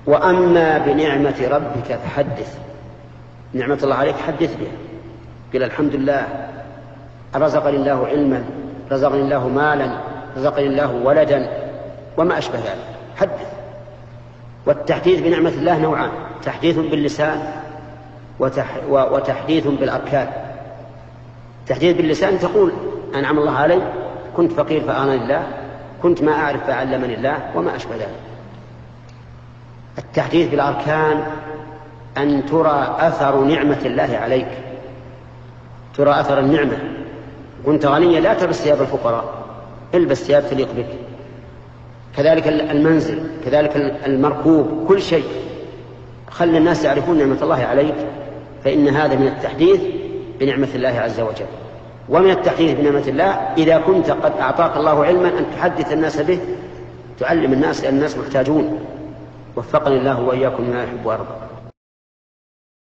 وأما بنعمة ربك فحدث. نعمة الله عليك حدث بها، قل الحمد لله، رزقني الله علما، رزقني الله مالا، رزقني الله ولدا، وما أشبه ذلك، حدث. والتحديث بنعمة الله نوعان: تحديث باللسان وتحديث بالأركان. تحديث باللسان تقول أنعم الله علي، كنت فقير فأغناني الله، كنت ما أعرف فعلمني الله، وما أشبه ذلك. التحديث بالأركان أن ترى أثر نعمة الله عليك، ترى أثر النعمة. كنت غنيا لا تلبس ثياب الفقراء، البس ثياب تليق بك. كذلك المنزل، كذلك المركوب، كل شيء خلي الناس يعرفون نعمة الله عليك، فإن هذا من التحديث بنعمة الله عز وجل. ومن التحديث بنعمة الله إذا كنت قد أعطاك الله علما أن تحدث الناس به، تعلم الناس لأن الناس محتاجون. وفقني الله وإياكم ما يحب ويرضى.